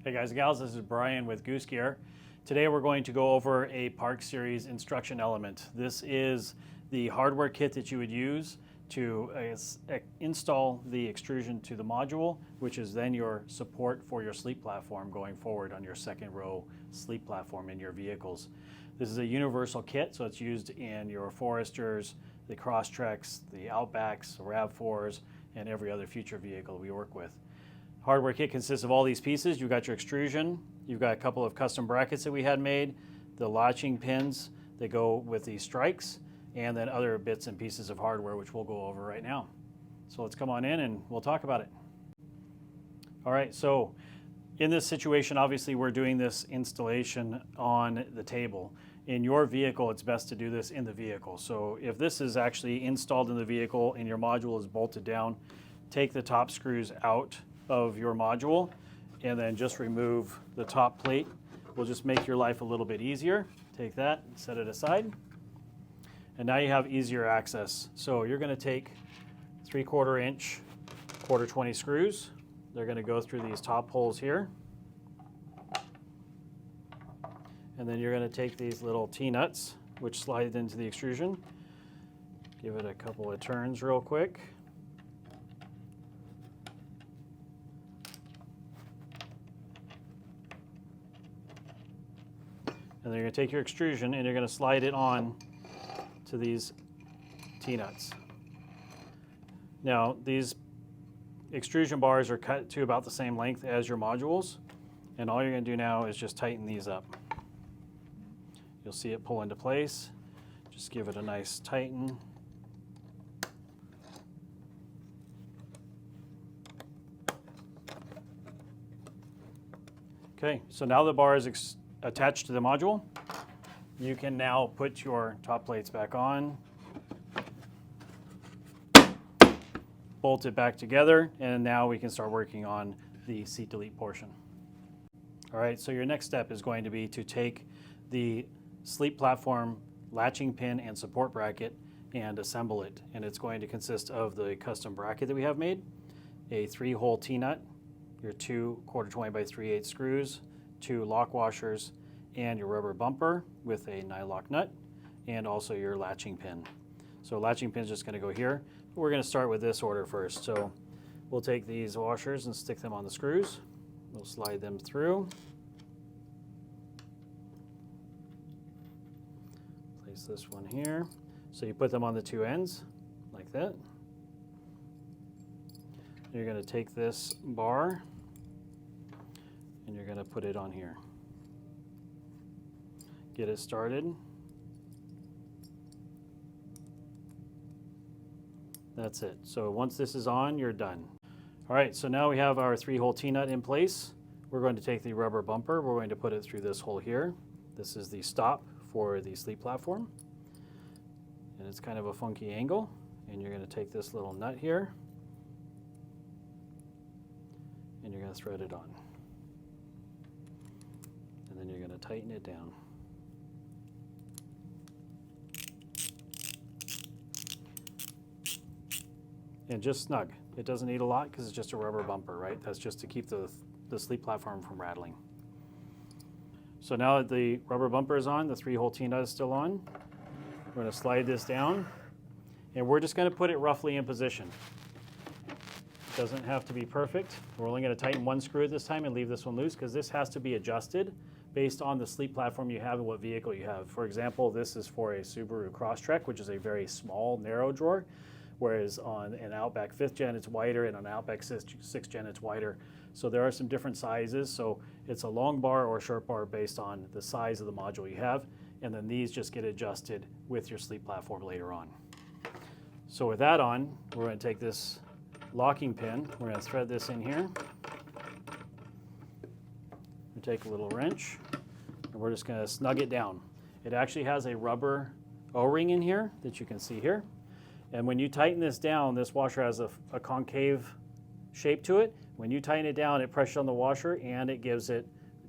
Hey guys and gals, this is Brian with Goose Gear. Today we're going to go over a Park Series instruction element. This is the hardware kit that you would use to install the extrusion to the module, which is then your support for your sleep platform going forward on your second row sleep platform in your vehicles. This is a universal kit, so it's used in your Foresters, the Crosstreks, the Outbacks, the RAV4s, and every other future vehicle we work with. Hardware kit consists of all these pieces. You've got your extrusion, you've got a couple of custom brackets that we had made, the latching pins that go with these strikes, and then other bits and pieces of hardware which we'll go over right now. So let's come on in and we'll talk about it. All right, so in this situation, obviously we're doing this installation on the table. In your vehicle, it's best to do this in the vehicle. So if this is actually installed in the vehicle and your module is bolted down, take the top screws out of your module and then just remove the top plate. Will just make your life a little bit easier. Take that, set it aside, and now you have easier access. So you're going to take 3/4 inch quarter 20 screws. They're going to go through these top holes here, and then you're going to take these little T-nuts which slide into the extrusion. Give it a couple of turns real quick. And then you're going to take your extrusion and you're going to slide it on to these T-nuts. Now, these extrusion bars are cut to about the same length as your modules, and all you're going to do now is just tighten these up. You'll see it pull into place. Just give it a nice tighten. Okay, so now the bar is attached to the module. You can now put your top plates back on, bolt it back together, and now we can start working on the seat delete portion. All right, so your next step is going to be to take the sleep platform latching pin and support bracket and assemble it. And it's going to consist of the custom bracket that we have made, a 3-hole T-nut, your 2 quarter 20 by 3/8 screws, 2 lock washers, and your rubber bumper with a nylock nut, and also your latching pin. So latching pin is just going to go here. But we're going to start with this order first. So we'll take these washers and stick them on the screws. We'll slide them through. Place this one here. So you put them on the 2 ends like that. You're going to take this bar and you're going to put it on here. Get it started. That's it. So once this is on, you're done. All right, so now we have our 3-hole T-nut in place. We're going to take the rubber bumper. We're going to put it through this hole here. This is the stop for the sleep platform. And it's kind of a funky angle. And you're going to take this little nut here and you're going to thread it on. And then you're going to tighten it down. And just snug. It doesn't need a lot because it's just a rubber bumper, right? That's just to keep the sleep platform from rattling. So now that the rubber bumper is on, the 3-hole T-nut is still on, we're going to slide this down, and we're just going to put it roughly in position. It doesn't have to be perfect. We're only going to tighten 1 screw at this time and leave this one loose because this has to be adjusted based on the sleep platform you have and what vehicle you have. For example, this is for a Subaru Crosstrek, which is a very small, narrow drawer. Whereas on an Outback 5th Gen, it's wider, and on an Outback 6th Gen, it's wider. So there are some different sizes. So it's a long bar or a short bar based on the size of the module you have. And then these just get adjusted with your sleep platform later on. So with that on, we're going to take this locking pin. We're going to thread this in here. We take a little wrench, and we're just going to snug it down. It actually has a rubber O-ring in here that you can see here. And when you tighten this down, this washer has a concave shape to it. When you tighten it down, it presses on the washer and it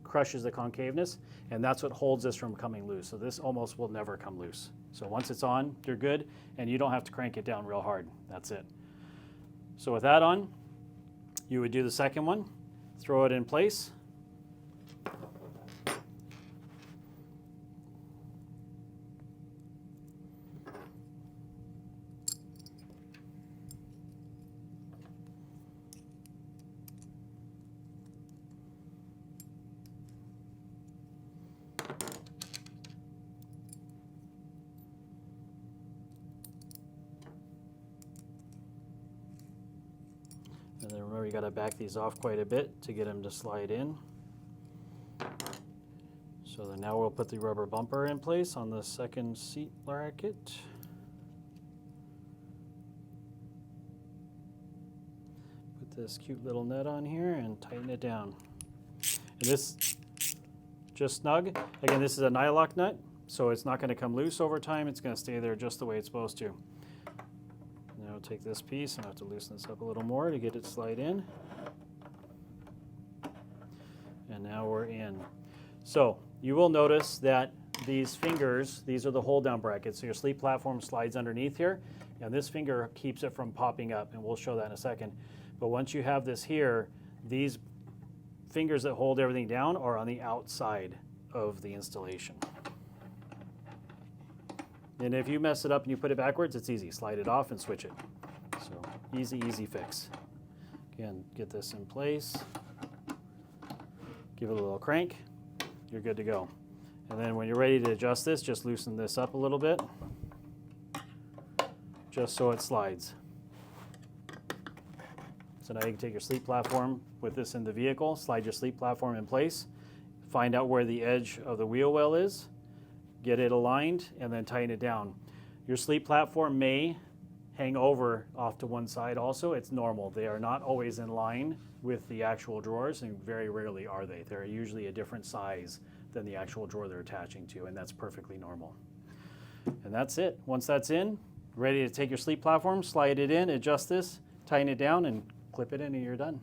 crushes the concaveness, and that's what holds this from coming loose. So this almost will never come loose. So once it's on, you're good, and you don't have to crank it down real hard. That's it. So with that on, you would do the second one, throw it in place, Remember, you got to back these off quite a bit to get them to slide in. So then now we'll put the rubber bumper in place on the second seat bracket. Put this cute little nut on here and tighten it down. And this just snug. Again, this is a nylock nut, so it's not going to come loose over time. It's going to stay there just the way it's supposed to. Now take this piece, and I have to loosen this up a little more to get it to slide in. And now we're in. So you will notice that these fingers, these are the hold down brackets. So your sleep platform slides underneath here, and this finger keeps it from popping up, and we'll show that in a second. But once you have this here, these fingers that hold everything down are on the outside of the installation. And if you mess it up and you put it backwards, it's easy. Slide it off and switch it. So easy, easy fix. Again, get this in place. Give it a little crank. You're good to go. And then when you're ready to adjust this, just loosen this up a little bit, just so it slides. So now you can take your sleep platform with this in the vehicle, slide your sleep platform in place, find out where the edge of the wheel well is, get it aligned, and then tighten it down. Your sleep platform may hang over off to one side also. It's normal. They are not always in line with the actual drawers, and very rarely are they. They're usually a different size than the actual drawer they're attaching to, and that's perfectly normal. And that's it. Once that's in, ready to take your sleep platform, slide it in, adjust this, tighten it down, and clip it in, and you're done.